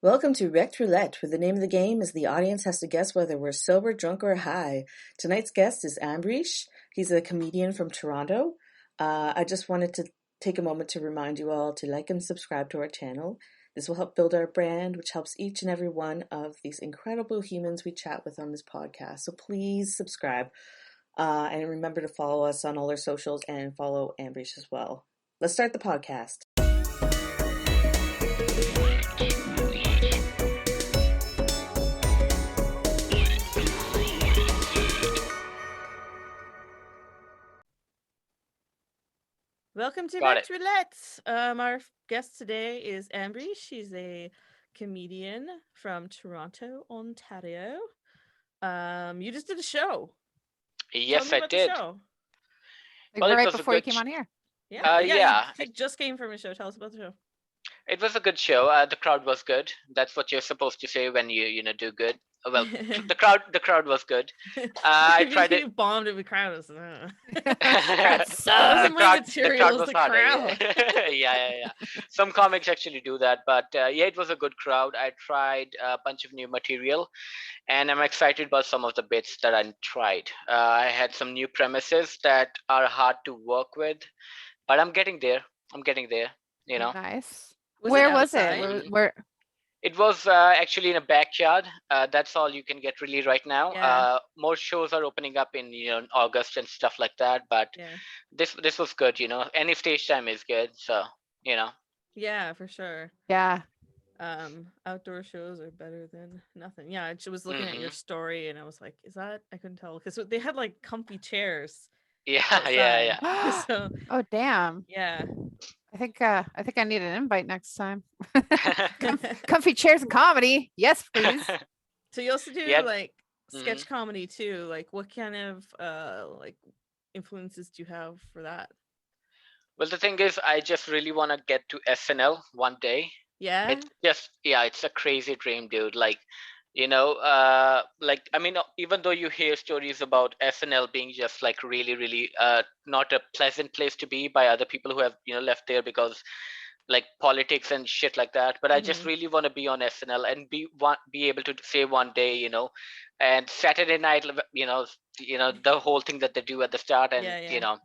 Welcome to Wrecked Roulette, where the name of the game is the audience has to guess whether we're sober, drunk, or high. Tonight's guest is Ambrish. He's a comedian from Toronto. I just wanted to take a moment to remind you all to like and subscribe to our channel. This will help build our brand, which helps each and every one of these incredible humans we chat with on this podcast. So please subscribe. And remember to follow us on all our socials and follow Ambrish as well. Let's start the podcast. Welcome to Got Wrecked it. Roulette. Our guest today is Ambrish. She's a comedian from Toronto, Ontario. You just did a show. Tell Yes, me I about the did. show. Like Well, it right was a before you good. came on here. Yeah, You just came from a show. Tell us about the show. it was a good show. The crowd was good. That's what you're supposed to say when you do good. Well, the crowd was good. I tried it. You bombed it with crowds. That Wasn't my The material, crowd it was was the harder. crowd. Yeah. Some comics actually do that, but yeah, it was a good crowd. I tried a bunch of new material, and I'm excited about some of the bits that I tried. I had some new premises that are hard to work with, but I'm getting there. I'm getting there. You know. Nice. Was Where it was it? outside? Where? It was actually in a backyard. That's all you can get really right now. Yeah. More shows are opening up in in August and stuff like that. But Yeah. this was good. Any stage time is good. So you know. Yeah, for sure. Yeah. Outdoor shows are better than nothing. Yeah, I was looking at your hmm story and I was like, is that, I couldn't tell because they had like comfy chairs Yeah, outside. yeah. So Oh damn. yeah. I think I need an invite next time. Comfy chairs and comedy. Yes, please. So you also do Yeah. like hmm sketch comedy too. Like what kind of like influences do you have for that? Well, the thing is, I just really want to get to SNL one day. Yeah. It's a crazy dream, dude. Like, like I mean, even though you hear stories about SNL being just like really, really not a pleasant place to be by other people who have left there because like politics and shit like that. But I just Mhm. really want to be on SNL and be able to say one day, and Saturday night, the whole thing that they do at the start, and Yeah.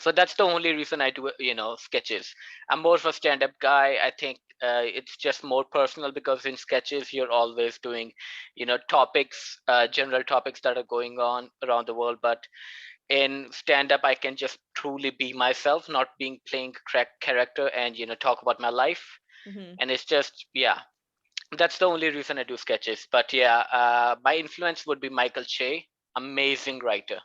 so that's the only reason I do sketches. I'm more of a stand-up guy. I think it's just more personal because in sketches you're always doing topics, general topics that are going on around the world, but in stand-up I can just truly be myself, not being playing crack character, and talk about my life. Mhm. And it's just, yeah, that's the only reason I do sketches. But yeah, my influence would be Michael Che. Amazing writer,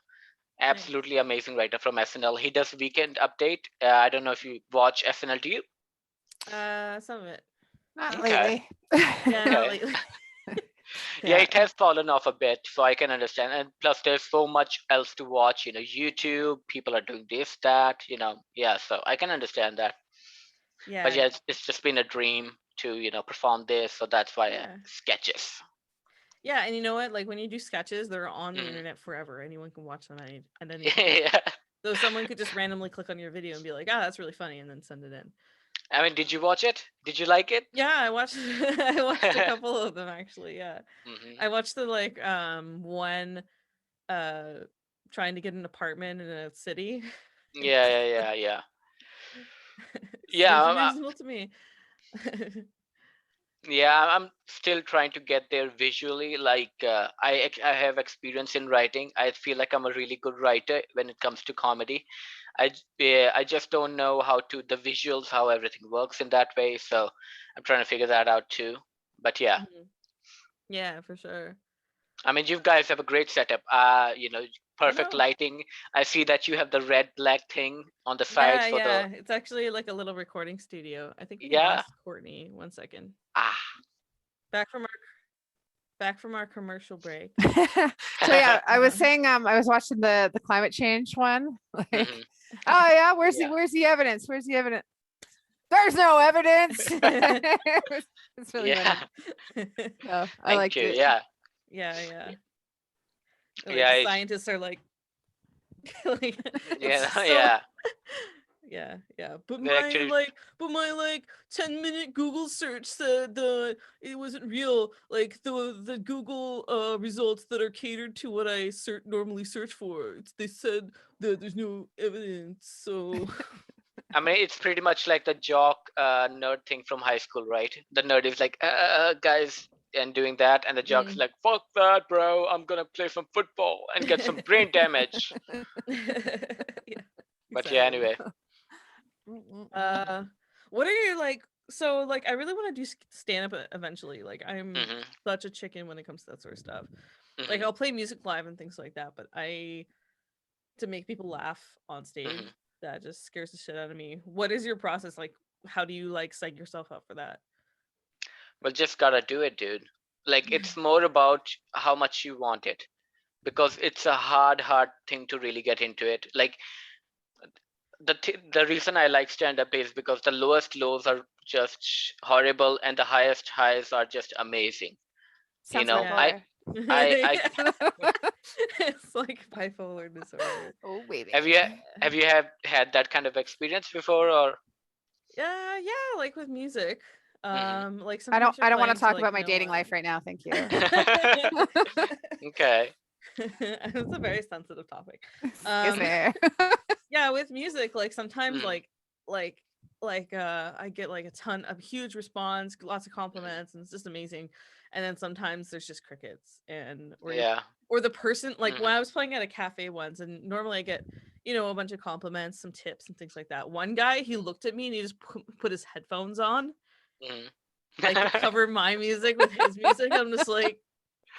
Nice. absolutely amazing writer from SNL. He does Weekend Update. I don't know if you watch SNL. Do you? Some of it. Not Okay. lately. Yeah, not Okay. lately. Yeah, it has fallen off a bit, so I can understand. And plus, there's so much else to watch. YouTube, people are doing this, that. Yeah, so I can understand that. But Yeah. yeah, it's just been a dream to perform this, so that's why Yeah. sketches. Yeah, and you know what? Like when you do sketches, they're on the Mhm. internet forever. Anyone can watch them at any time. Yeah. So someone could just randomly click on your video and be like, "Ah, that's really funny," and then send it in. I mean, did you watch it? Did you like it? Yeah, I watched I watched a couple of them actually. Yeah. hmm I watched the like one uh trying to get an apartment in a city. Yeah. Yeah, Seems reasonable to me. yeah, I'm still trying to get there visually. Like I have experience in writing. I feel like I'm a really good writer when it comes to comedy. I just don't know how to the visuals, how everything works in that way. So I'm trying to figure that out too. But yeah, Mhm. Yeah, for sure. I mean, you guys have a great setup. Oh Perfect no. lighting. I see that you have the red black thing on the sides Yeah, for the. yeah. It's actually like a little recording studio. I think we can Yeah. ask Courtney 1 second. Ah. Back from our commercial break. So yeah, I was saying I was watching the climate change one. Like, Mhm. oh yeah, Yeah. where's the evidence? Where's the evidence? There's no evidence. It's really Yeah. funny. So I Thank liked you. it. Yeah. Yeah. Like Yeah. scientists are like, like Yeah. it's so Yeah. Yeah. But They actually, my 10-minute Google search said it wasn't real. Like the Google results that are catered to what I normally search for. They said that there's no evidence. So I mean, it's pretty much like the jock nerd thing from high school, right? The nerd is like, guys, and doing that, and the jock's like, fuck that, bro. I'm gonna play some football and get some brain damage. yeah. But yeah, Exactly. anyway. What are your like? So like, I really want to do stand up eventually. Like, I'm Mhm, such a chicken when it comes to that sort of stuff. Like, mhm, I'll play music live and things like that, but to make people laugh on stage, mhm. that just scares the shit out of me. What is your process like? How do you like psych yourself up for that? Well, just gotta do it, dude. Like, it's more about how much you want it, because it's a hard thing to really get into it. Like, the reason I like stand up is because the lowest lows are just horrible and the highest highs are just amazing. You Sounds know, bipolar. I It's like bipolar disorder. Oh baby. have you had that kind of experience before, or? Yeah, like with music. Mhm. Like I don't sometimes you're want to playing to talk like about my no dating one. life right now. Thank you. Okay. It's a very sensitive topic. Excuse me. Yeah, with music, like sometimes Mhm, I get like a huge response, lots of mhm. compliments, and it's just amazing. And then sometimes there's just crickets, and Yeah. or the person, like when Mhm, I was playing at a cafe once, and normally I get a bunch of compliments, some tips and things like that. One guy, he looked at me and he just put his headphones on, mhm. like to cover my music with his music. I'm just like,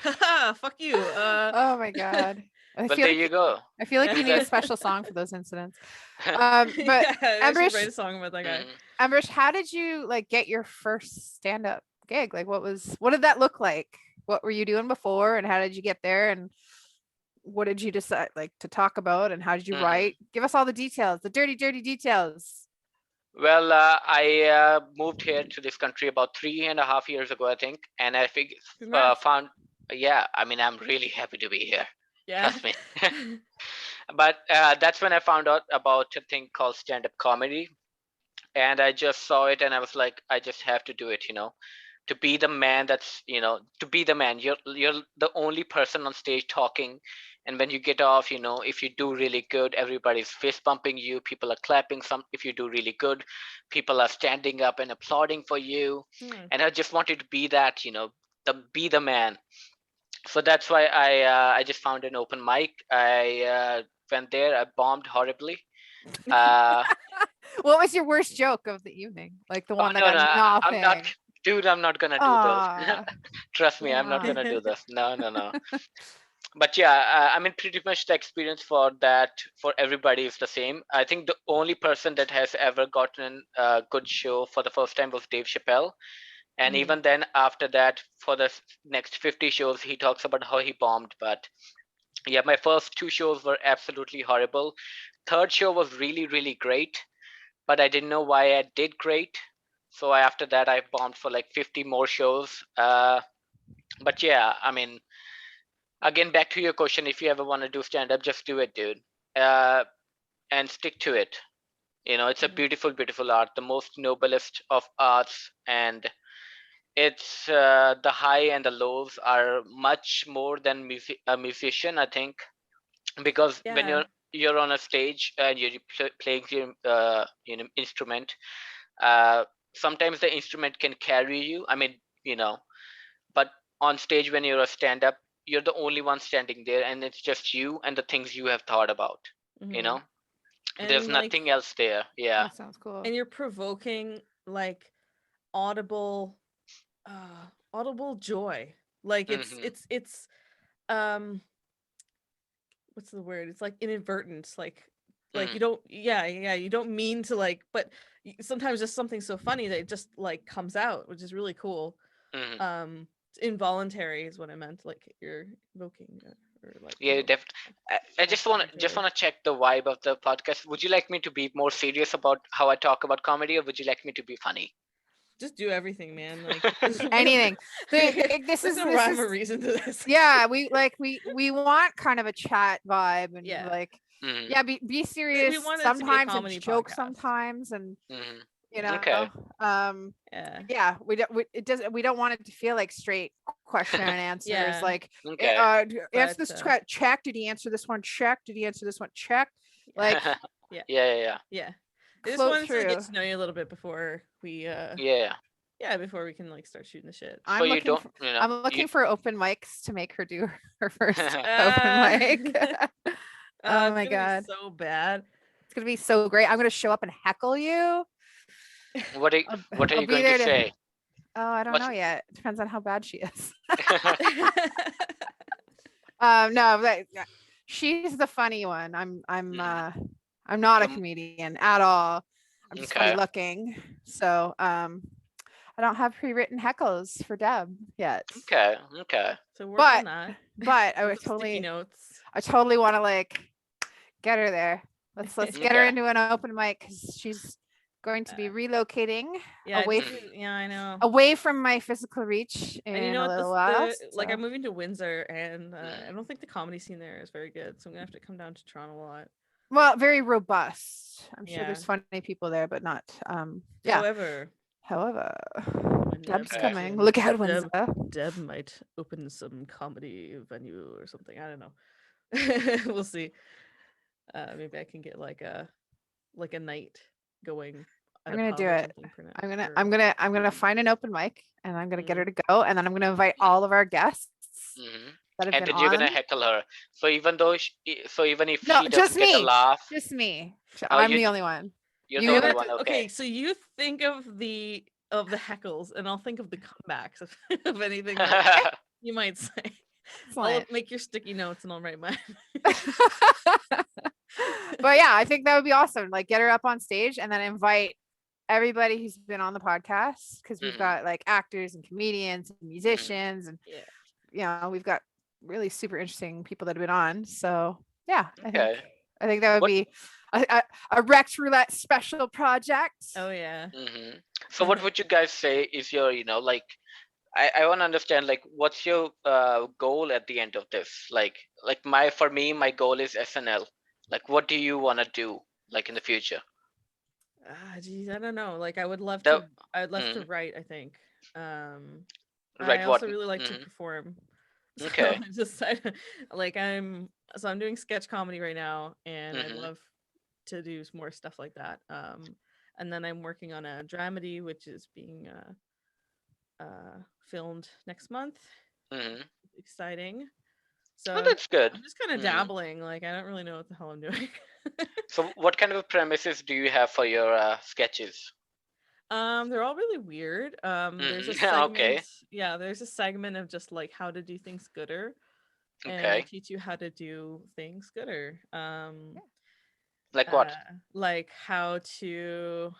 haha, fuck you. Oh my god. Well, there you go. I feel like Yeah. you need a special song for those incidents. But Yeah, I should write Ambrish, a song about that guy. Mhm. Ambrish, how did you like get your first stand-up gig? Like what did that look like? What were you doing before and how did you get there and what did you decide like to talk about and how did you Mhm. write? Give us all the details, the dirty, dirty details. Well, I moved here to this country about 3.5 years ago, I think, and Congrats. found, yeah, I mean, I'm really happy to be here. Yeah. Trust me. But that's when I found out about a thing called stand-up comedy, and I just saw it, and I was like, I just have to do it, to be the man to be the man. You're the only person on stage talking, and when you get off, if you do really good, everybody's fist pumping you, people are clapping. If you do really good, people are standing up and applauding for you. And I just wanted to be that, be the man. So that's why I just found an open mic. I went there. I bombed horribly. uh What was your worst joke of the evening? Like the oh, one that no, got no, I'm not, nothing. dude, I'm not gonna do those. Ah, Trust me, I'm not yeah. gonna do this. No, no, no. But yeah, I mean, pretty much the experience for that for everybody is the same. I think the only person that has ever gotten a good show for the first time was Dave Chappelle, and even then, after that, for the next 50 shows, he talks about how he bombed. But yeah, my first two shows were absolutely horrible. Third show was really, really great, but I didn't know why I did great. So after that, I bombed for like 50 more shows. But yeah, I mean, again, back to your question, if you ever want to do stand up, just do it, dude. uh, and stick to it. It's a beautiful, beautiful art, the most noblest of arts. And it's the high and the lows are much more than a musician, I think, because when Yeah. you're on a stage and you're playing your instrument, uh, sometimes the instrument can carry you. I mean, but on stage, when you're a stand up, you're the only one standing there, and it's just you and the things you have thought about. you know there's And like, nothing else there. Yeah. That sounds cool. and you're provoking like audible audible joy. Like Hmm. it's um what's the word? It's like inadvertent, like you Hmm. don't, yeah, you don't mean to, like, but sometimes just something so funny that it just like comes out, which is really cool. Hmm. Involuntary is what I meant, like you're evoking or like Yeah, I just want to joy. check the vibe of the podcast. Would you like me to be more serious about how I talk about comedy, or would you like me to be funny? Just do everything, man. Like Anything. This there's is no rhyme or reason to this. yeah, we want kind of a chat vibe and Yeah. like Mhm. Yeah, be serious want it to be a sometimes and comedy joke podcast. sometimes, and Mhm. you know, Okay. Yeah. yeah, we don't want it to feel like straight question and answers. Yeah. Like, Okay. answer this But, check. Did he answer this one? Check. Did he answer this one? Check. Like, Yeah. Yeah. yeah. I just float wanted to through. get to know you a little bit before we Yeah. before we can like start shooting the shit. So you don't, I'm looking for open mics to make her do her first open Ah. mic. Oh my it's gonna god, be so bad. it's gonna be so great. I'm gonna show up and heckle you. What are I'll you be going there to say? Oh, I don't What's- know yet. It depends on how bad she is. Oh, No, but she's the funny one. I'm not a Um, comedian at all. I'm just funny Okay. looking. So I don't have pre-written heckles for Deb yet. Okay. so work But on that. but I With would the sticky totally notes. want to like get her there. Let's get her Okay. into an open mic because she's going to be relocating Yeah, away yeah, I know. away from my physical reach in And you know a what? little while. Like so- I'm moving to Windsor, and I don't think the comedy scene there is very good. So I'm gonna have to come down to Toronto a lot. Well, very robust. I'm sure Yeah. there's funny people there, but not yeah. However, when Deb's Okay. coming. Look out, Windsor. Deb might open some comedy venue or something. I don't know. We'll see. Maybe I can get like a night going. At I'm a gonna pub do or it. something I'm gonna find an open mic and I'm gonna get her to go, and then I'm gonna invite all of our guests Mhm. that have And been then you're gonna on. heckle her. So even if No, she just doesn't get a me. laugh, Just me. Oh, I'm you- the only one. you're You the have only it? one. Okay. so you think of the heckles, and I'll think of the comebacks of anything that you might say. I'll Excellent. make your sticky notes and I'll write mine. But yeah, I think that would be awesome. Like, get her up on stage and then invite everybody who's been on the podcast, because we've Mhm. got like actors and comedians and musicians, and Yeah. you know, we've got really super interesting people that have been on. So yeah, Okay. I think that would What- be a Rex Roulette special project. Oh yeah. Mhm. So what would you guys say is your, like, I want to understand, like, what's your goal at the end of this? Like for me, my goal is SNL. Like, what do you want to do, like, in the future? Geez, I don't know. Like I would love The- to. I'd love to write. I think. I Right, also what? really like to Mhm. perform. So Okay. I'm doing sketch comedy right now, and I'd Mhm. love to do more stuff like that. And then I'm working on a dramedy, which is being filmed next month. Mhm. Exciting. So Oh, that's good. I'm just kind of Mhm. dabbling. Like I don't really know what the hell I'm doing. So what kind of premises do you have for your sketches? They're all really weird. There's a Mhm. segment. Okay. Yeah, there's a segment of just like how to do things gooder, and I Okay. teach you how to do things gooder. Like what? Like how to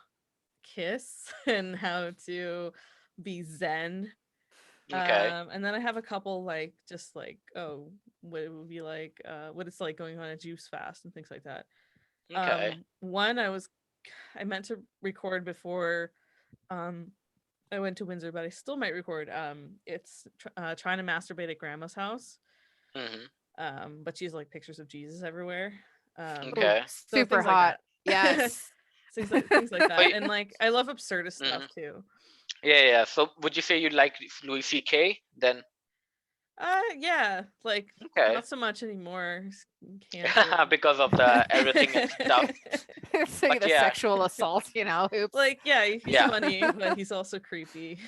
kiss and how to be zen. Okay. And then I have a couple like just like what it would be like, what it's like going on a juice fast and things like that. Okay. One I meant to record before I went to Windsor, but I still might record. It's trying to masturbate at grandma's house. Mhm. But she's like pictures of Jesus everywhere. Okay. So Super things like hot. that. Yes. things like that. Wait. And like I love absurdist stuff Mhm. too. Yeah. So would you say you like Louis C.K. then? Yeah, like Okay. not so much anymore. Cancer. Because of the everything and stuff. It's like But the yeah. sexual assault, oops. Like he's Yeah. funny, but he's also creepy.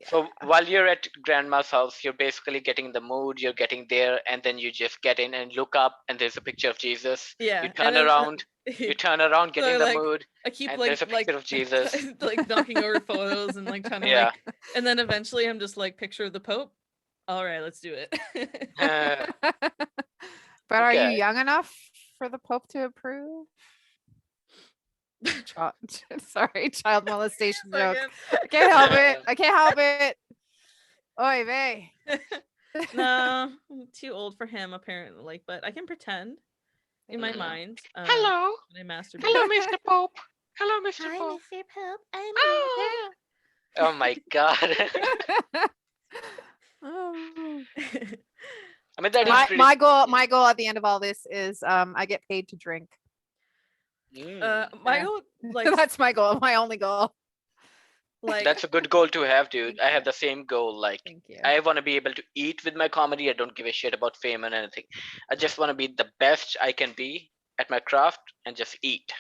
So while you're at grandma's house, you're basically getting in the mood, you're getting there, and then you just get in and look up, and there's a picture of Jesus. Yeah. You turn around, get So, in the like, mood, I keep and like there's a picture of Jesus. like knocking over photos and like trying to Yeah. and then eventually I'm just like picture of the Pope. All right, let's do it. But are you Okay. young enough for the Pope to approve? Sorry, child molestation joke. I can't help it. I can't help it. Oy vey. No, I'm too old for him apparently. Like, but I can pretend in my Mhm. mind. Hello. When I masturbate. Hello, Mr. Pope. Hello, Mr. Hi, Pope. Mr. Pope. I'm Oh. Oh my God. Oh. I I mean, that is My pretty. my goal at the end of all this is I get paid to drink. My Yeah. goal, like, That's my goal. My only goal. like That's a good goal to have, dude. I have the same goal. Like, Thank you. I want to be able to eat with my comedy. I don't give a shit about fame and anything. I just want to be the best I can be at my craft and just eat.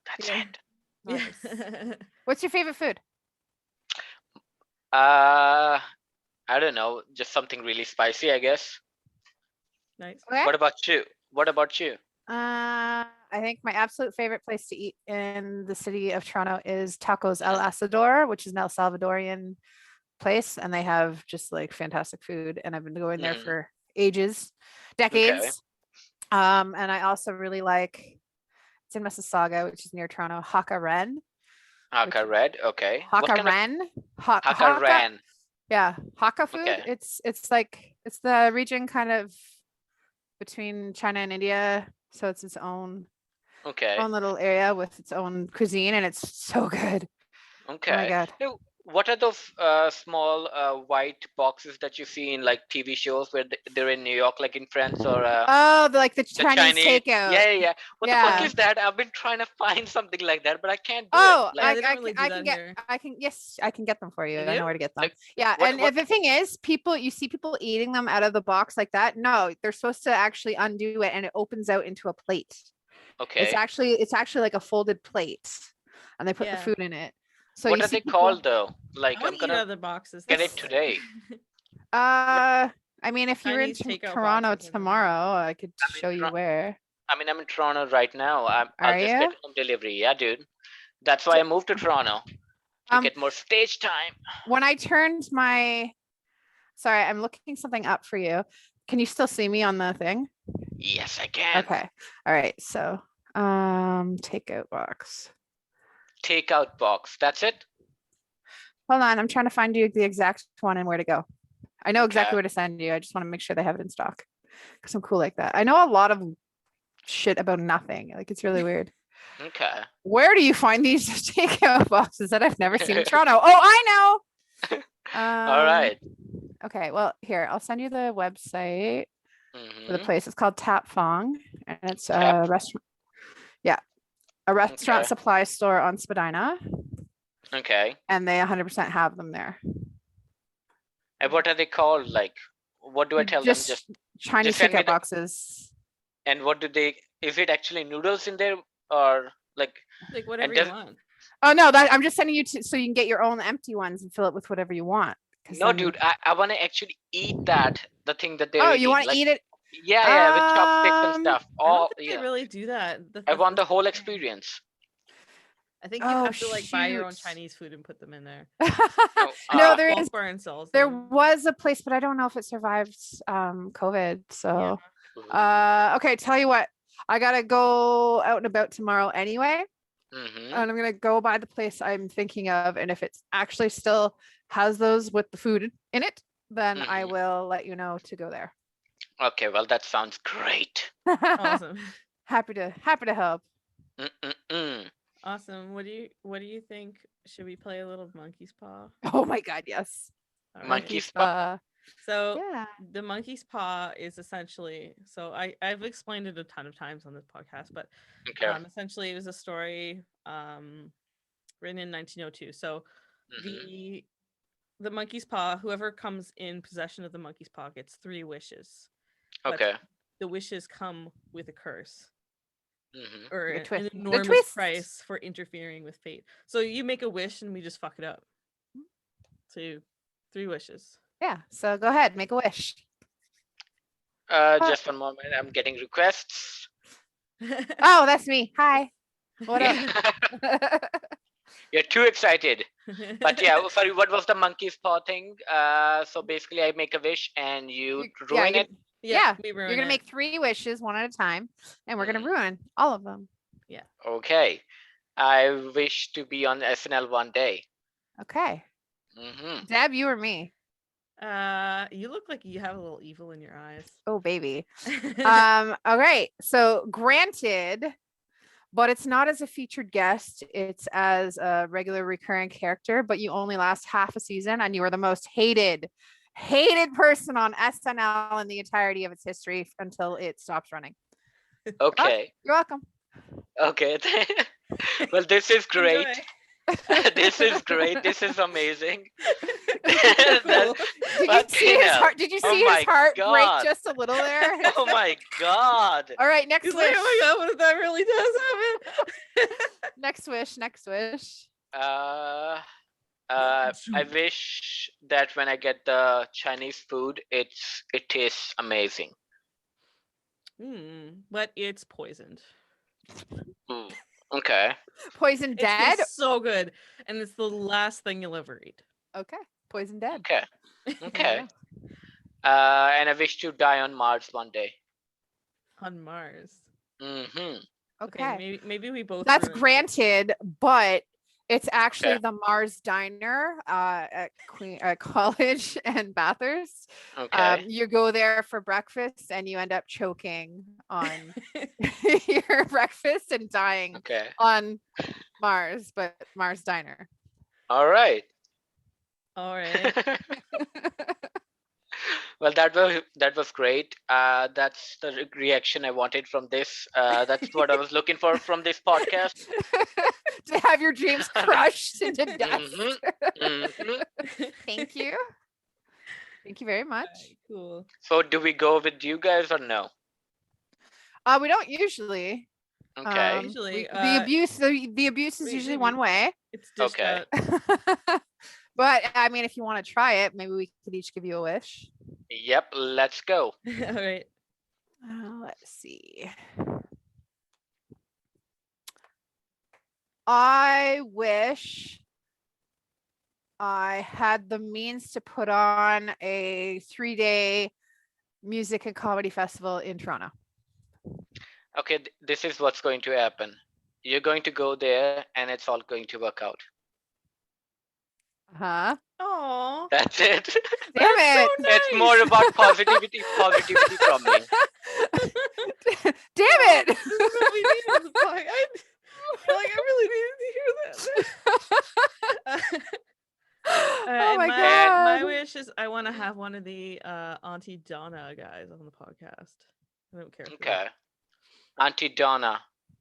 That's Yeah. it. Nice. What's your favorite food? I don't know. Just something really spicy, I guess. Nice. Okay. What about you? What about you? I think my absolute favorite place to eat in the city of Toronto is Tacos El Asador, which is an El Salvadorian place, and they have just like fantastic food. And I've been going there Mhm. for ages, decades. And I also really like it's in Mississauga, which is near Toronto, Haka Ren. Haka Red. Okay. What Haka kind of Ren. Haka Ran? Yeah, Hakka food. Okay. It's like it's the region kind of between China and India, so it's its own Okay. little area with its own cuisine, and it's so good. Oh my Okay. god. Now, what are those small white boxes that you see in like TV shows where they're in New York, like in Friends or Oh, like the the Chinese takeout. Yeah. What the fuck Yeah. is that? I've been trying to find something like that, but I can't do Oh, it. Like, they don't really do I that can get here. yes, I can get them for you. You I know do? where to get them. Like, Yeah, what- and what- the thing is, you see people eating them out of the box like that. No, they're supposed to actually undo it, and it opens out into a plate. okay. It's actually like a folded plate, and they put the Yeah. food in it. So What you are see they people- called though? Like, I want I'm to eat gonna other boxes. get though. it today. I mean, if you're in Chinese takeout Toronto boxes are tomorrow, I could I'm in show you Tor- where. I mean, I'm in Toronto right now. I'll Are just get you? home delivery. Yeah, dude. That's why I moved to Toronto to Um, get more stage time. When I turned my, sorry, I'm looking something up for you. Can you still see me on the thing? Yes, I can. Okay. All right. So, takeout box. Takeout box. That's it. Hold on. I'm trying to find you the exact one and where to go. I know exactly Okay. where to send you. I just want to make sure they have it in stock because I'm cool like that. I know a lot of shit about nothing. Like it's really weird. Okay. Where do you find these takeout boxes that I've never seen in Toronto? Oh, I know. All right. Okay. Well, here, I'll send you the website for the Mhm. place. It's called Tap Fong, and it's a Tap- restaurant. Yeah. A restaurant Okay. supply store on Spadina, Okay. and they 100% have them there. And what are they called? Like, what do I tell them? Just Chinese send me takeout the- boxes. and what do they? Is it actually noodles in there or like? Like whatever does- you want. Oh no, that I'm just sending you to so you can get your own empty ones and fill it with whatever you want. 'Cause No, then- dude. I want to actually eat the thing that they're Oh, eating. you want to like, eat it? Yeah, with chopsticks and Um, stuff. I don't All think yeah. they really do that. I want the that's whole thing. experience. I think you Oh, have to like buy your own shoot. Chinese food and put them in there. No, there is. Bulk bar and sells There them. was a place, but I don't know if it survived COVID. So, okay, tell you what, I gotta go out and about tomorrow anyway, Mhm. and I'm gonna go by the place I'm thinking of, and if it actually still has those with the food in it, then I Mhm. will let you know to go there. Okay, well that sounds great. Awesome. happy to help. Mm-mm-mm. Awesome. What do you think? Should we play a little monkey's paw? Oh my god, yes. All right. Monkey's paw. So Yeah. the monkey's paw is essentially, so I've explained it a ton of times on this podcast, but Okay. essentially it was a story written in 1902. So Mhm. the monkey's paw, whoever comes in possession of the monkey's paw gets 3 wishes. But Okay. the wishes come with a curse Mhm. or The an twist. The enormous twist. price for interfering with fate. So you make a wish and we just fuck it up. So 3 wishes. Yeah. So go ahead, make a wish. Just one moment. I'm getting requests. Oh, that's me. Hi. What up? You're too excited. But yeah, sorry, what was the monkey's paw thing? So basically I make a wish and you ruin it. Yeah, we you're ruin gonna it. make 3 wishes one at a time, and we're gonna Mhm. ruin all of them. Okay. I wish to be on SNL one day. Okay. Hmm. Deb, you or me? You look like you have a little evil in your eyes. Oh, baby. All right. So granted, but it's not as a featured guest. It's as a regular recurring character, but you only last half a season and you are the most hated hated person on SNL in the entirety of its history until it stops running. Okay. You're welcome. Okay. Well, this is great. Enjoy. This is great. This is amazing. Cool. Did you see Fucking his hell. heart? Did you Oh see my his heart break God. just a little there? Oh my God. All right, next He's wish. like, oh my god, what if that really does happen? Next wish. Next wish. I wish that when I get the Chinese food, it tastes amazing. But it's poisoned. Okay. Poison It dead. tastes so good, and it's the last thing you'll ever eat. Okay. Poison dead. Okay. There you Okay. go. And I wish to die on Mars one day. On Mars. Mm-hmm. Okay. Maybe we both. That's ruined it. granted, but it's actually Okay. the Mars Diner at College and Bathurst. Okay. You go there for breakfast and you end up choking on your breakfast and dying Okay. on Mars, but Mars Diner. All right. All right. Well, that was great. That's the reaction I wanted from this. That's what I was looking for from this podcast. To have your dreams crushed into dust. Mm-hmm. Thank you. Thank you very much. Alright, cool. So, do we go with you guys or no? We don't usually. Okay. Usually, the abuse is wait, usually maybe- one way. It's dished Okay. out. But I mean, if you want to try it, maybe we could each give you a wish. Yep. Let's go. All right. Let's see. I wish I had the means to put on a 3-day music and comedy festival in Toronto. Okay. This is what's going to happen. You're going to go there, and it's all going to work out. Huh? Oh. That's it. Damn it! It's more about positivity from me. Damn it! This is what we need on the podcast. I really needed to hear that. Oh my my god! wish is I want to have one of the Auntie Donna guys on the podcast. I don't care. Okay. Auntie Donna.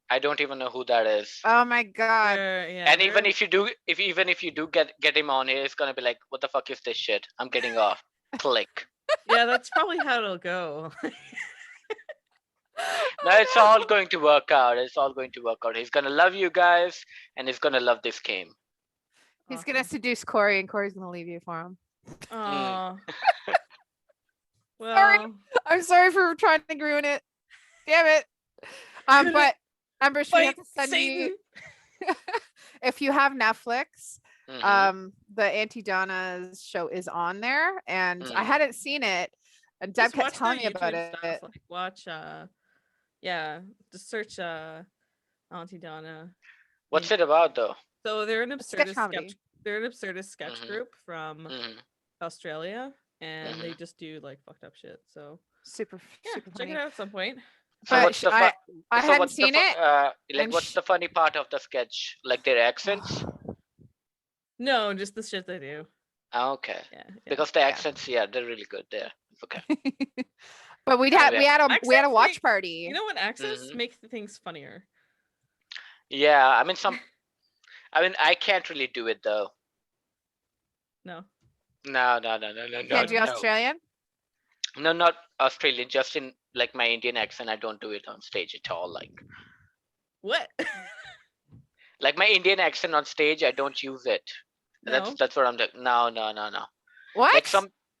I don't even know who that is. Oh my god! And even if you do get him on here, it's gonna be like, what the fuck is this shit? I'm getting off. Click. Yeah, that's probably how it'll go. No, it's all going to work out. It's all going to work out. He's gonna love you guys, and he's gonna love this game. He's gonna seduce Corey, and Corey's gonna leave you for him. Oh. Well, Sorry. I'm sorry for trying to ruin it. Damn it. But Ambrish, we have to send you. If you have Netflix, the Auntie Donna's show is on there, and I hadn't seen it. And Deb just kept watch telling me their about YouTube it. stuff, like watch, just search Auntie Donna. What's it about though? So they're an absurdist comedy. sketch group from Australia, and they just do like fucked up shit. So Super check funny. it out at some point. So But what's the I hadn't what's seen the it. and what's the funny part of the sketch? Like their accents? No, just the shit they do. Okay. Yeah. Because the accents, they're really good there. Okay. But we had a watch party. You know what? Accents make things funnier. Yeah, I mean I can't really do it though. No. No. Can't do Australian? No, not Australian. Just in like my Indian accent, I don't do it on stage at all. Like What? like my Indian accent on stage, I don't use it. No. That's what I'm doing. No. What? Like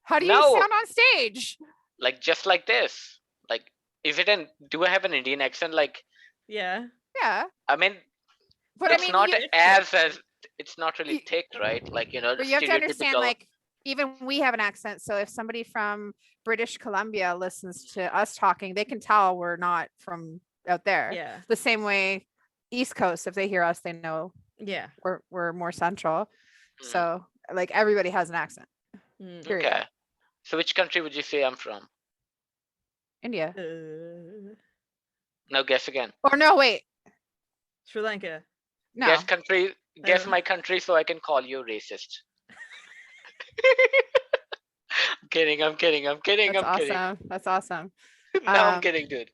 How do you No. sound on stage? like just like this. Like do I have an Indian accent? Like Yeah. Yeah. I mean But it's I mean, not as it's not really You- thick, right? Like, but you have to understand, stereotypical- like, even we have an accent. So if somebody from British Columbia listens to us talking, they can tell we're not from out there. Yeah. The same way East Coast, if they hear us, they know Yeah. we're more central. Mhm. So like everybody has an accent. Mm. Period. Okay. So which country would you say I'm from? India. No, guess again. Or no, wait. Sri Lanka. No. Guess country. Guess Uh. my country so I can call you racist. kidding. I'm kidding. I'm kidding. That's I'm kidding. awesome. That's awesome. No, I'm Um, kidding, dude.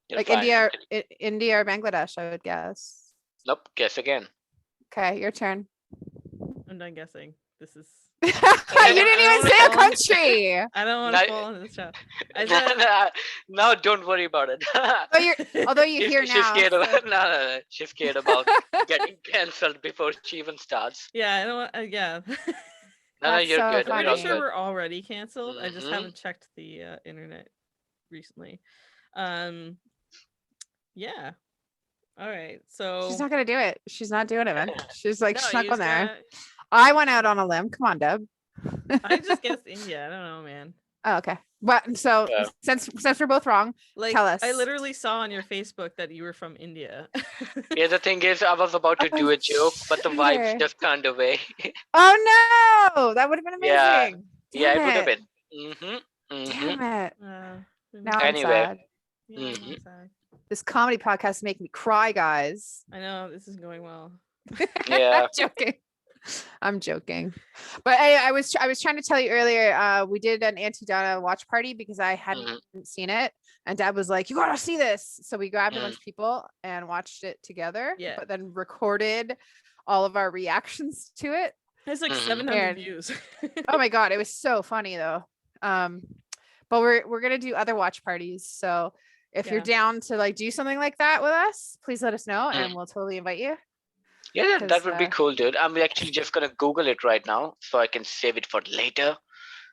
You're like fine. I'm India, kidding. India or Bangladesh, I would guess. Nope. Guess again. Okay, your turn. I'm done guessing. This is. You I didn't don't even wanna say a fall- country. I don't want Now- to fall into this trap. I said, No, don't worry about it. Although you're here She's now. scared so- about no. She's scared about getting cancelled before she even starts. yeah, I don't want. Yeah. No, That's you're so good. funny. You're I'm all pretty sure good. we're already canceled. I just Mhm. haven't checked the internet recently. Yeah. All right. So She's not gonna do it. She's not doing it, man. She's like, no, she's you not going just there. gotta- I went out on a limb. Come on, Deb. I just guessed India. I don't know, man. Oh, okay. But so Yeah. since we're both wrong, Like, Tell us. I literally saw on your Facebook that you were from India. Yeah, the thing is, I was about to Oh, do a joke, but the vibes cheater. just turned away. oh no, that would have been Yeah. amazing. Yeah, it Damn would have been. Damn it. Uh, Now I'm Anyway. sad. yeah, I'm Mhm. sad. This comedy podcast is making me cry, guys. I know this is going well. Yeah. I'm joking. I'm joking. But I was trying to tell you earlier, we did an Auntie Donna watch party because I hadn't seen it. And Dad was like, you gotta see this. So we grabbed a bunch of people and watched it together, Yeah. but then recorded all of our reactions to it. It has like Mhm. 700 Aaron. views. Oh my god, it was so funny though. But we're gonna do other watch parties. So if you're Yeah. down to like do something like that with us, please let us know and we'll totally invite you. Yeah, that 'Cause, would be cool, dude. I'm actually just gonna Google it right now so I can save it for later.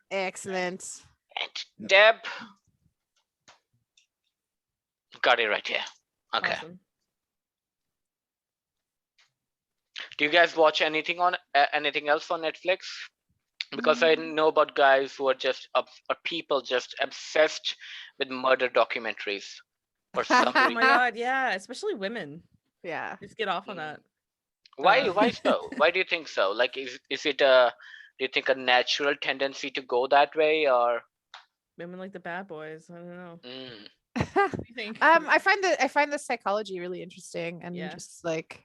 Excellent. And Deb, got it right here. Okay. Awesome. Do you guys watch anything else on Netflix? Because I know about guys who are just or people just obsessed with murder documentaries for some Oh my reason. god, yeah, especially women. Yeah. Just get off on that. Why? Why so? Why do you think so? Like, is it a? Do you think a natural tendency to go that way, or? Women like the bad boys. I don't know. Mm. What do you think? I find the psychology really interesting and Yeah. just like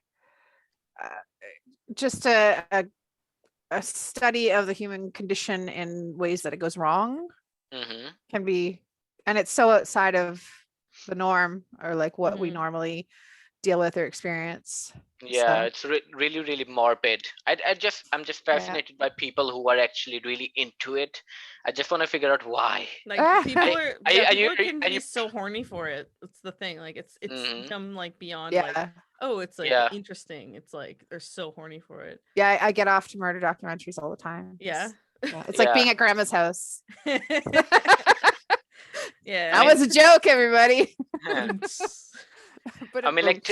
just a study of the human condition in ways that it goes wrong Mm-hmm. can be, and it's so outside of the norm or like what we Mhm. normally deal with or experience. Yeah, So- it's really, really morbid. I'm just fascinated by people who are actually really into it. I just want to figure out why. Like Ah. people are can you- be so horny for it. It's the thing. Like it's Mhm. become like beyond Yeah. like, oh, it's like Yeah. interesting. It's like they're so horny for it. Yeah, I get off to murder documentaries all the time. Yeah. It's like Yeah. being at grandma's house. Yeah. That was a joke, everybody. But I mean, like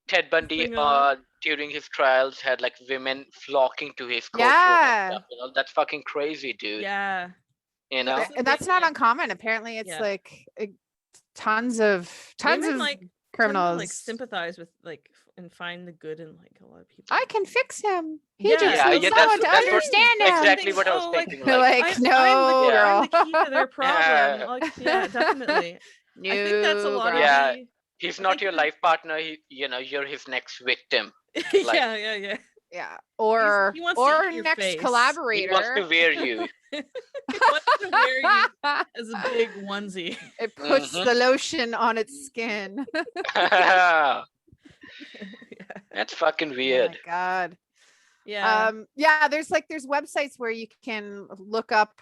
Ted Bundy Bring on. during his trials had like women flocking to his courtroom Yeah. and stuff. You know, that's fucking crazy, dude. yeah. You know? That's the and that's thing, not like- uncommon. Apparently, it's Yeah. like tons of Women, of like, criminals. like sympathize with like and find the good in like a lot of people. I can fix him. He Yeah. just Yeah, needs yeah, someone to that's what- understand him. exactly what I was Oh, like- thinking. They're Like, like, I'm no, the, girl. I'm the key to their problem. Yeah. Like, yeah, definitely. No, I think that's a lot girl. Yeah. of he's I not think your the- life partner. You're his next victim. the Like- yeah. Yeah. Or he wants to or eat your next face. He collaborator. wants to wear you. He wants to wear you as a big onesie. It puts Mhm. the lotion on its skin. That's fucking Oh weird. my god. Yeah. There's websites where you can look up,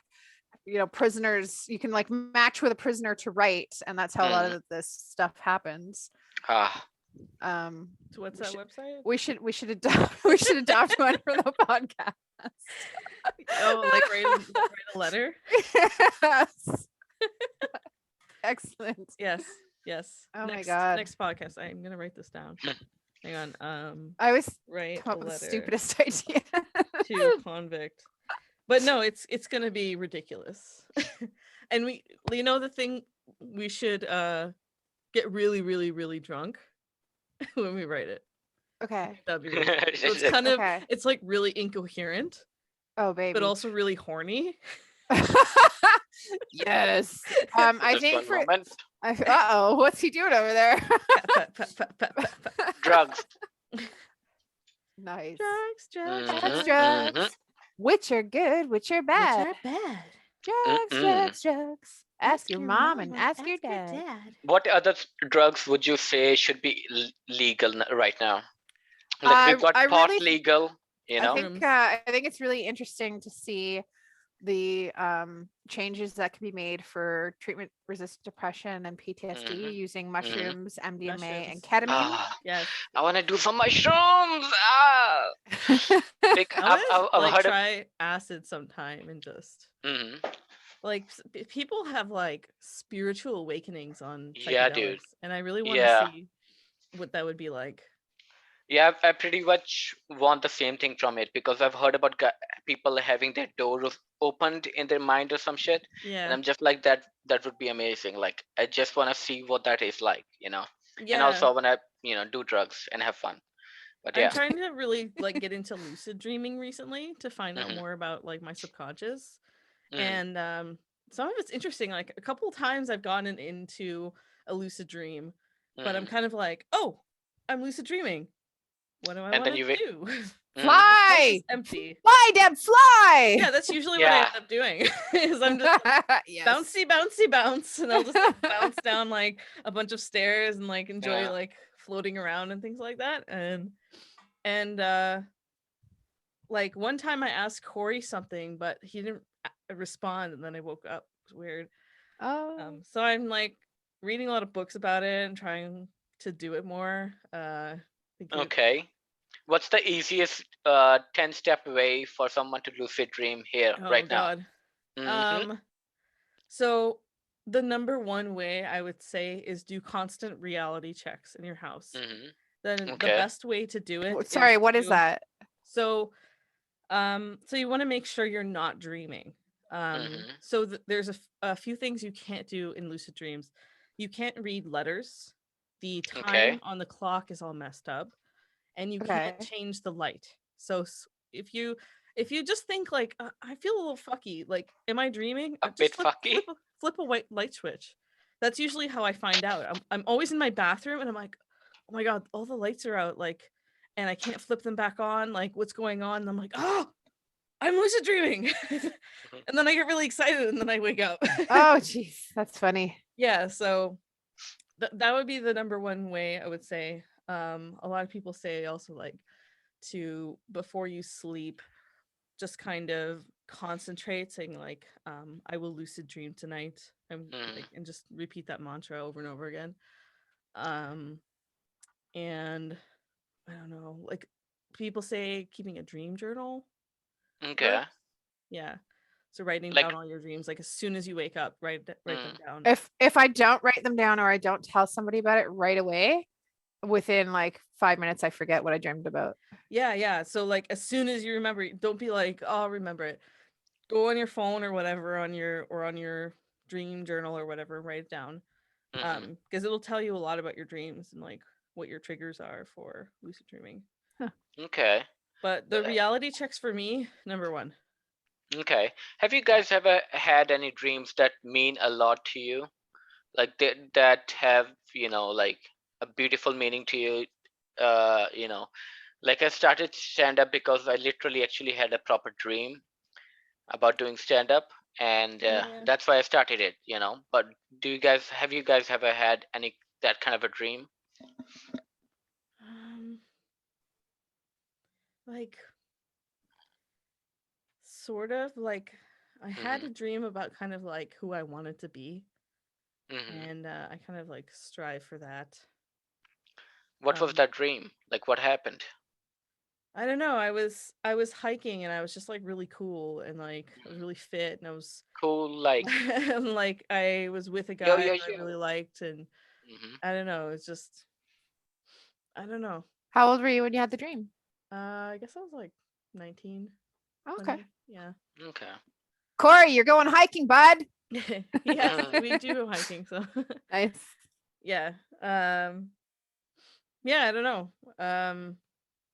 prisoners. You can like match with a prisoner to write, and that's how a lot of this stuff happens. Ah, So what's that website? We should adopt one for the podcast. Oh, like write a letter. Yes. Excellent. Yes. Oh my next, God. Next podcast. I'm gonna write this down. Hang on. I always Write come a up with the letter stupidest idea. to convict. But no, it's gonna be ridiculous. And the thing, we should get really, really, really drunk when we write it. Okay. That'd be really fun. So it's kind of Okay. it's like really incoherent, Oh baby. but also really horny. Yes. I just think one for moment. uh-oh, what's he doing over there? Pat, pat, pat, pat, pat, pat. Drugs. Nice. Drugs, drugs, Mhm, Drugs, drugs. drugs. Which are good, which are bad. Which are bad. Drugs. Ask your mom and ask your dad. What other drugs would you say should be legal right now? Like we've got I pot really legal, you know. I think it's really interesting to see the changes that can be made for treatment resistant depression and PTSD using mushrooms, MDMA, and ketamine. Yes. I want to do some mushrooms. I've heard try acid sometime and just like people have like spiritual awakenings on psychedelics, dude. And I really want to see what that would be like. Yeah, I pretty much want the same thing from it because I've heard about people having their doors opened in their mind or some shit. Yeah. And I'm just like, that would be amazing. Like, I just want to see what that is like, you know? Yeah. And also I want to, do drugs and have fun. But yeah. I'm trying to really like get into lucid dreaming recently to find out more about like my subconscious. And some of it's interesting. Like a couple of times I've gotten into a lucid dream, but I'm kind of like, oh, I'm lucid dreaming. What do I want to do? Fly! Empty. Fly, Deb, fly! Yeah, that's usually what I end up doing. Is I'm just like, bouncy, bounce, and I'll just like, bounce down like a bunch of stairs and like enjoy like floating around and things like that. And like one time I asked Corey something, but he didn't respond, and then I woke up. It was weird. Oh. So I'm like reading a lot of books about it and trying to do it more. Okay. What's the easiest 10-step way for someone to lucid dream here right now? So the number one way I would say is do constant reality checks in your house. Then the best way to do it. Sorry, what is that? So you want to make sure you're not dreaming. So there's a few things you can't do in lucid dreams. You can't read letters. The time on the clock is all messed up. And you can't change the light. So if you just think like I feel a little fucky, like am I dreaming? A bit fucky. Flip a white light switch. That's usually how I find out. I'm always in my bathroom and I'm like, oh my god, all the lights are out, like, and I can't flip them back on. Like, what's going on? And I'm like, oh, I'm lucid dreaming. And then I get really excited and then I wake up. Oh, jeez, that's funny. Yeah, so that would be the number one way I would say. A lot of people say also like to before you sleep just kind of concentrate saying like I will lucid dream tonight and just repeat that mantra over and over again. And I don't know, like people say keeping a dream journal. Yeah, so writing down all your dreams, like as soon as you wake up, write them down. If I don't write them down or I don't tell somebody about it right away, within like 5 minutes I forget what I dreamed about. Yeah, so like as soon as you remember, don't be like, oh, I'll remember it. Go on your phone or whatever on your dream journal or whatever, write it down. Because it'll tell you a lot about your dreams and like what your triggers are for lucid dreaming. Okay. But the reality checks for me, number one. Okay. Have you guys ever had any dreams that mean a lot to you? Like that have, like a beautiful meaning to you? Like I started stand-up because I literally actually had a proper dream about doing stand-up, and that's why I started it, But have you guys ever had that kind of a dream? Like sort of like I had a dream about kind of like who I wanted to be, and I kind of like strive for that. What was that dream? Like, what happened? I don't know. I was hiking and I was just like really cool and like I was really fit and I was cool, like and like I was with a guy I really liked, and I don't know. It's just I don't know. How old were you when you had the dream? I guess I was like 19. Okay. 20. Yeah. Okay. Corey, you're going hiking, bud. Yeah, we do go hiking, so nice. Yeah. Yeah, I don't know.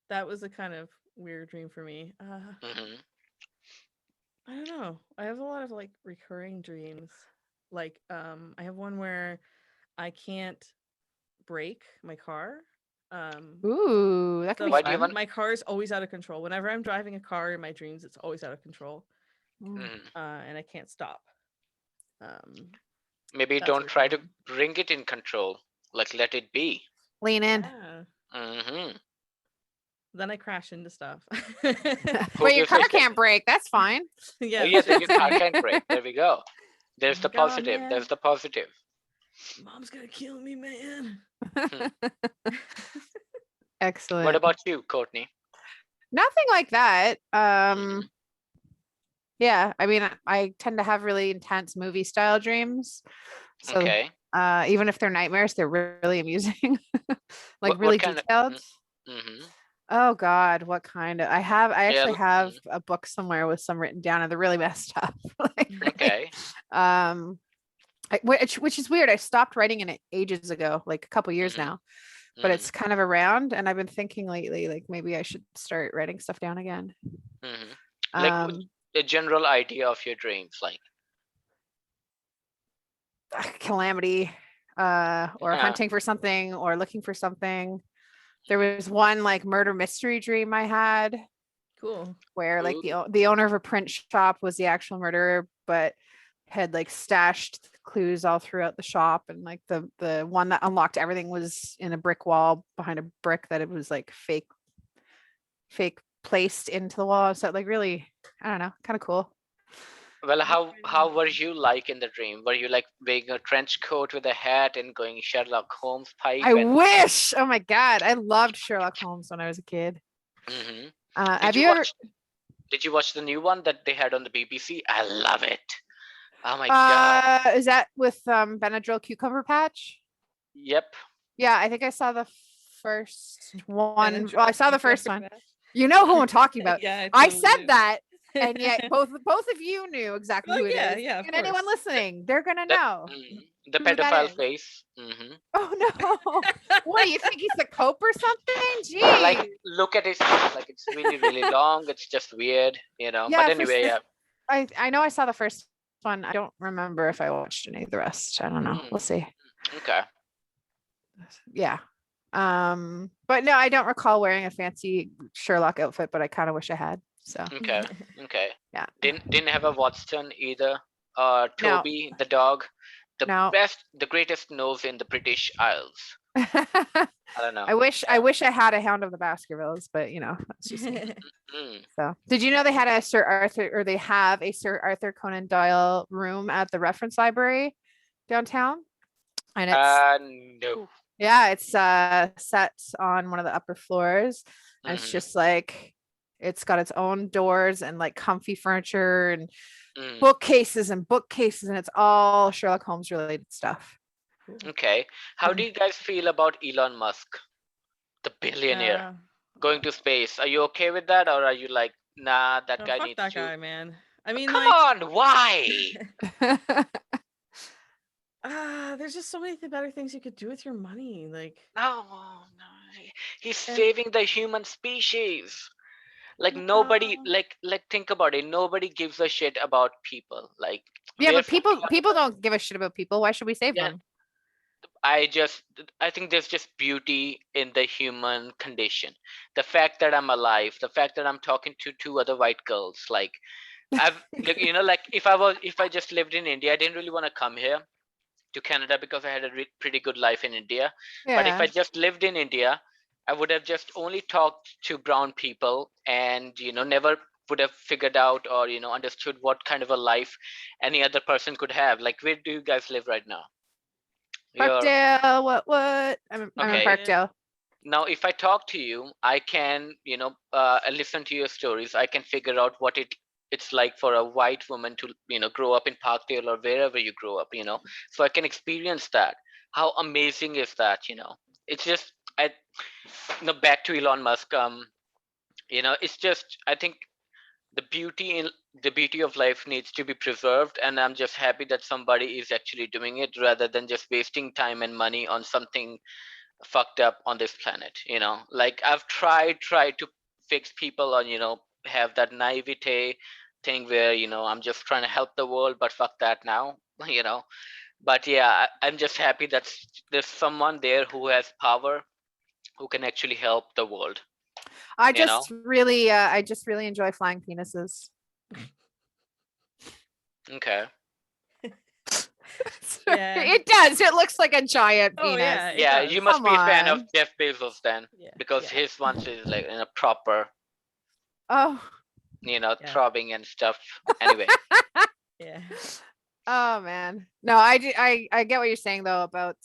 That was a kind of weird dream for me. I don't know. I have a lot of like recurring dreams. Like I have one where I can't brake my car. Ooh, that could be fun. My car is always out of control. Whenever I'm driving a car in my dreams, it's always out of control. and I can't stop. Maybe That's don't working try to on. bring it in control. Like let it be. Lean in. Yeah. Then I crash into stuff. Who But your gives a car shit? can't break. That's fine. Yeah. Oh, yeah, then your that's car fine. can't break. There we go. There's the Like, oh, positive. man. There's the positive. Mom's gonna kill me, man. Excellent. What about you, Courtney? Nothing like that. Mhm. Yeah, I mean, I tend to have really intense movie style dreams. So Okay. even if they're nightmares, they're really amusing. Like What really kind of? detailed. Mm-hmm. Oh God, what kind of? I Yeah. actually have a book somewhere with some written down, and they're really messed up. Like, really, Okay. which is weird. I stopped writing in it ages ago, like a couple years Mhm. now, but it's kind of around, and I've been thinking lately, like maybe I should start writing stuff down again. Mm-hmm. Like the general idea of your dreams, like Calamity, or hunting for something, or looking for something. There was one like murder mystery dream I had. Cool. Where like the owner of a print shop was the actual murderer, but had like stashed clues all throughout the shop, and like the one that unlocked everything was in a brick wall behind a brick that it was like fake placed into the wall. So like really, I don't know, kind of cool. Well, how were you like in the dream? Were you like wearing a trench coat with a hat and going Sherlock Holmes pipe? I wish. Oh my God, I loved Sherlock Holmes when I was a kid. Mm-hmm. Have you ever? Did you watch the new one that they had on the BBC? I love it. Oh my God. Is that with Benadryl Cucumber Patch? Yep. Yeah, I think I saw the first one. Benadryl Well, I saw the first Cucumber one. Patch. You know who I'm talking about. Yeah, I totally said do. that, and yet both of you knew exactly who it yeah, is. yeah, of And anyone course. listening, they're gonna know The who that pedophile is. face. Mm-hmm. Oh no! What do you think? He's the Cope or something? Like, Jeez. look at his face. Like, it's really, really long. It's just weird, you know. Yeah, But anyway, yeah. I know I saw the first one. I don't remember if I watched any of the rest. I don't know. We'll see. Okay. Yeah. But no, I don't recall wearing a fancy Sherlock outfit, but I kind of wish I had. So Okay. Okay. yeah. Didn't have a Watson either. Toby, No. the dog, No. the greatest nose in the British Isles. I don't know. I wish I had a Hound of the Baskervilles, but you know, that's just me. So did you know they had a they have a Sir Arthur Conan Doyle room at the reference library downtown? And it's no. yeah, it's set on one of the upper floors, and it's just like it's got its own doors and like comfy furniture and bookcases, and it's all Sherlock Holmes related stuff. Okay. How do you guys feel about Elon Musk, the billionaire, going to space? Are you okay with that, or are you like, nah, that guy fuck needs that to? guy, man. I mean, come on, why? There's just so many better things you could do with your money. Like, no, he's saving the human species. Like nobody, like think about it. Nobody gives a shit about people. Like yeah, but people don't give a shit about people. Why should we save them? I think there's just beauty in the human condition. The fact that I'm alive, the fact that I'm talking to two other white girls. Like I've, you know, like if I just lived in India, I didn't really want to come here to Canada because I had a pretty good life in India. Yeah. But if I just lived in India, I would have just only talked to brown people, and you know, never would have figured out or you know understood what kind of a life any other person could have. Like, where do you guys live right now? Parkdale. What? I'm in Parkdale. Now, if I talk to you, I can, you know, listen to your stories. I can figure out what it's like for a white woman to, you know, grow up in Parkdale or wherever you grow up, you know. So I can experience that. How amazing is that, you know? It's just, you know, back to Elon Musk. You know, it's just, I think the beauty of life needs to be preserved, and I'm just happy that somebody is actually doing it rather than just wasting time and money on something fucked up on this planet, you know. Like I've tried to fix people on, you know, have that naivete thing where, you know, I'm just trying to help the world, but fuck that now. You know. But yeah, I'm just happy that there's someone there who has power, who can actually help the world. I just really enjoy flying penises. Okay. Yeah. It does. It looks like a giant Oh, penis. yeah. It Yeah, does. you must Come be a fan of on. Jeff Bezos then, Yeah. because yeah. his ones is like in a proper, Oh. Yeah. throbbing and stuff. Anyway. Yeah. Oh man. No, I get what you're saying though about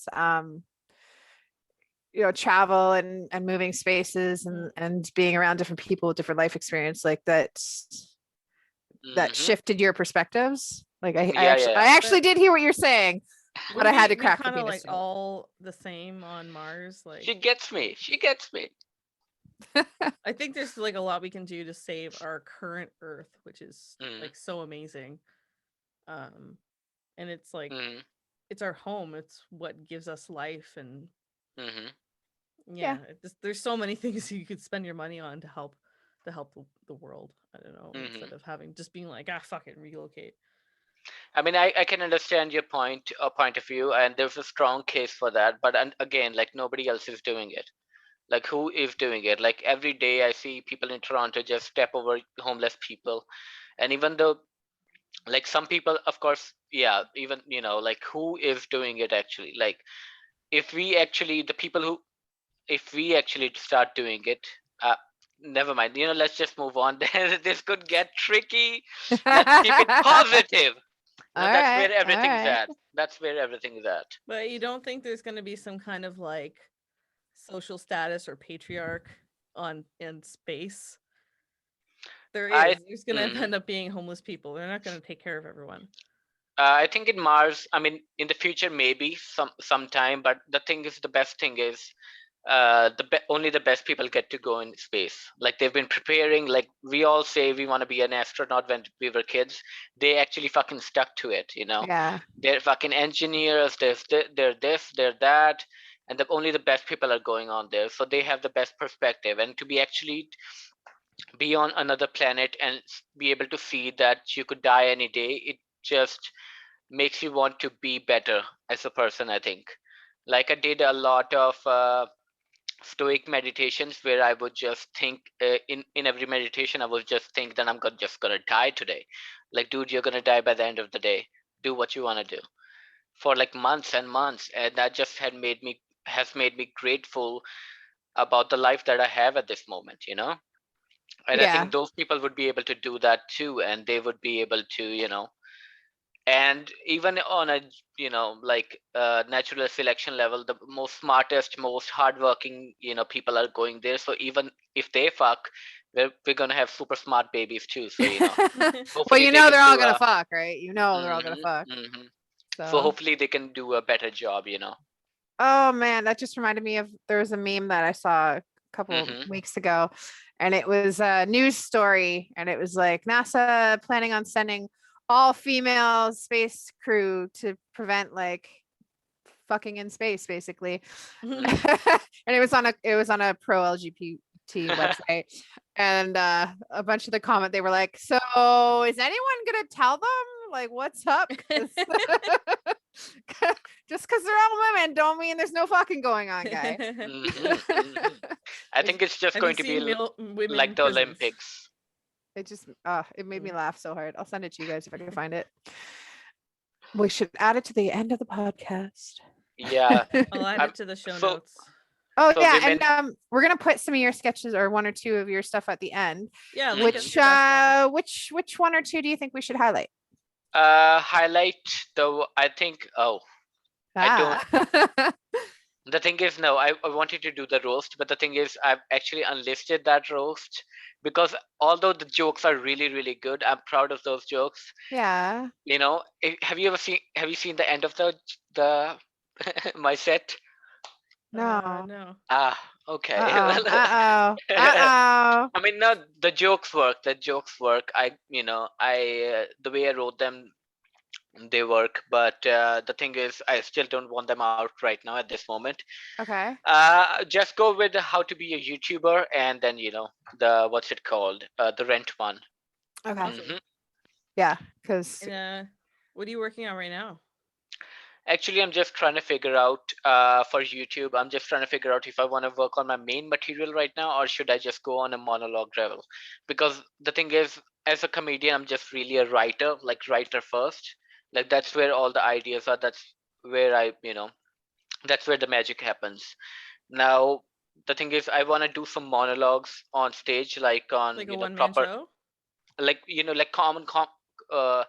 travel and moving spaces and being around different people with different life experience like that Mhm. shifted your perspectives. Like I Yeah, actually yeah. I actually did hear what you're saying, but I had to crack the kind of penis like joke. all the same on Mars. Like, She gets me. She gets me. I think there's like a lot we can do to save our current Earth, which is Mhm. like so amazing. And it's like Mhm. it's our home. It's what gives us life, and Mhm. yeah, there's so many things you could spend your money on to help the world. I don't know, instead Mhm. of just being like, fuck it, relocate. I mean, I can understand your point of view, and there's a strong case for that. But again, like nobody else is doing it. Like who is doing it? Like every day, I see people in Toronto just step over homeless people, and even though, like some people, of course, yeah, even like who is doing it actually? Like if we actually, the people who, if we actually start doing it, uh, never mind. Let's just move on. This could get tricky. Let's keep it positive. That's where everything's All right. at. That's where everything is at. But you don't think there's going to be some kind of like social status or patriarch in space? There I is. There's going to mhm. end up being homeless people. They're not going to take care of everyone. I think in Mars, I mean, in the future, maybe sometime. But the thing is, the best thing is, only the best people get to go in space. Like they've been preparing. Like we all say we want to be an astronaut when we were kids. They actually fucking stuck to it. Yeah. They're fucking engineers. They're this, they're that, and only the best people are going on there. So they have the best perspective. And to be actually be on another planet and be able to see that you could die any day, it just makes you want to be better as a person, I think. Like I did a lot of stoic meditations where I would just think, in every meditation I would just think that just gonna die today. Like, dude, you're gonna die by the end of the day. Do what you want to do, for like months and months. And that just has made me grateful about the life that I have at this moment. And I Yeah. think those people would be able to do that too, and they would be able to, and even on a, like natural selection level, the most smartest, most hardworking, people are going there. So even if they fuck, we're gonna have super smart babies too. So Well, hopefully they they're can all do gonna a fuck, right? They're all gonna mhm, fuck. mhm. So So. hopefully they can do a better job. Oh man, that just reminded me of there was a meme that I saw a couple Mhm. weeks ago, and it was a news story, and it was like NASA planning on sending all female space crew to prevent like fucking in space, basically. Mhm. And it was on a pro LGBT website, and a bunch of the comment they were like, "So is anyone gonna tell them like what's up?" 'Cause just because they're all women don't mean there's no fucking going on, guy. Mhm. Mhm. I think it's just Have you going to be seen women in like the prisons? Olympics. It made me laugh so hard. I'll send it to you guys if I can find it. We should add it to the end of the podcast. Yeah. I'll add I'm it to the show so notes. Oh so yeah, women. and we're gonna put some of your sketches or one or two of your stuff at the end. Yeah, link us us your best one. Which one or two do you think we should highlight? Highlight I think. Oh, I don't. Ah. The thing is, no, I wanted to do the roast, but the thing is, I've actually unlisted that roast because although the jokes are really, really good, I'm proud of those jokes. Yeah. Have you seen the end of the my set? No. No. Ah, okay. Uh-oh. Well, Uh-oh. Uh-oh. I mean, no, the jokes work. The jokes work. The way I wrote them, they work. But the thing is, I still don't want them out right now at this moment. Okay. Just go with how to be a YouTuber, and then the what's it called? The rent one. Okay. Awesome. Mhm. Yeah, because And what are you working on right now? Actually, I'm just trying to figure out for YouTube. I'm just trying to figure out if I want to work on my main material right now, or should I just go on a monologue level? Because the thing is, as a comedian, I'm just really a writer, like writer first. Like that's where all the ideas are. That's where that's where the magic happens. Now, the thing is, I want to do some monologues on stage, like on Like a one-man proper, show? like like uh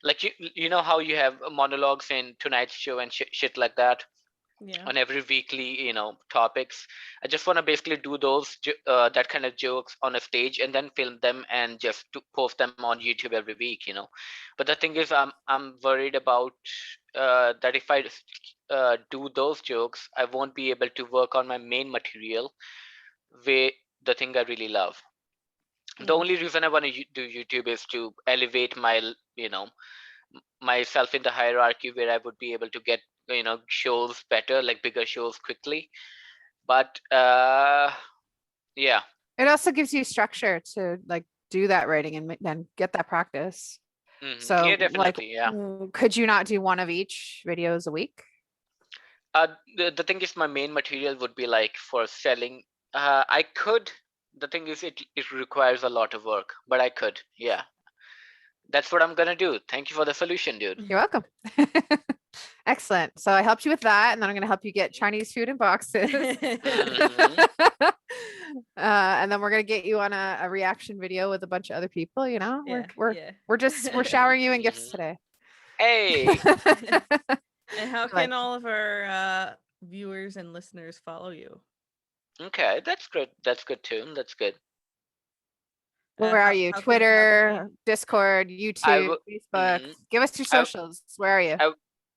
like you know how you have monologues in Tonight's Show and shit like that Yeah. on every weekly topics. I just want to basically do those that kind of jokes on a stage and then film them and just to post them on YouTube every week. But the thing is, I'm worried about that if I do those jokes, I won't be able to work on my main material, where the thing I really love. The only reason I want to do YouTube is to elevate myself in the hierarchy, where I would be able to get shows better, like bigger shows quickly. But yeah. It also gives you structure to like do that writing and then get that practice. So Yeah, like, definitely, yeah. could you not do one of each videos a week? The thing is, my main material would be like for selling. I could. The thing is, it requires a lot of work, but I could. Yeah, that's what I'm gonna do. Thank you for the solution, dude. You're welcome. Excellent. So I helped you with that, and then I'm going to help you get Chinese food in boxes. And then we're going to get you on a reaction video with a bunch of other people. We're showering you in gifts today. Hey. And how can all of our viewers and listeners follow you? Okay, that's good. That's good too. That's good. Where are you? Twitter, Discord, YouTube, Facebook. Give us your socials. Where are you?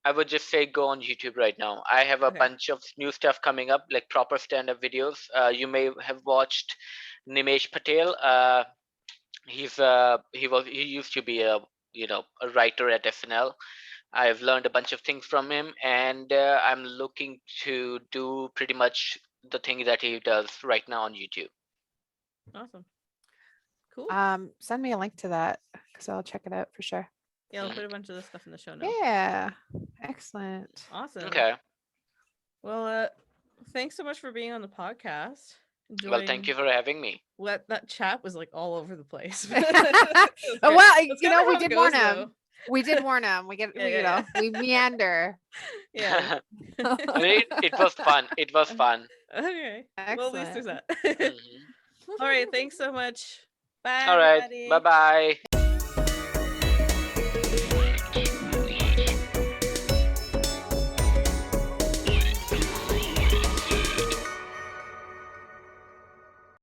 I would just say go on YouTube right now. I have a bunch of new stuff coming up, like proper stand-up videos. You may have watched Nimesh Patel. He used to be a writer at SNL. I've learned a bunch of things from him, and I'm looking to do pretty much the thing that he does right now on YouTube. Awesome. Cool. Send me a link to that because I'll check it out for sure. Yeah, I'll put a bunch of this stuff in the show notes. Yeah. Excellent. Awesome. Okay. Well, thanks so much for being on the podcast. Well, thank you for having me. That chat was like all over the place. Well, we did warn him. We did warn him. We meander. Yeah. It was fun. It was fun. Okay. Excellent. Well, at least there's that. All right. Thanks so much. Bye. All right. Everybody. Bye-bye.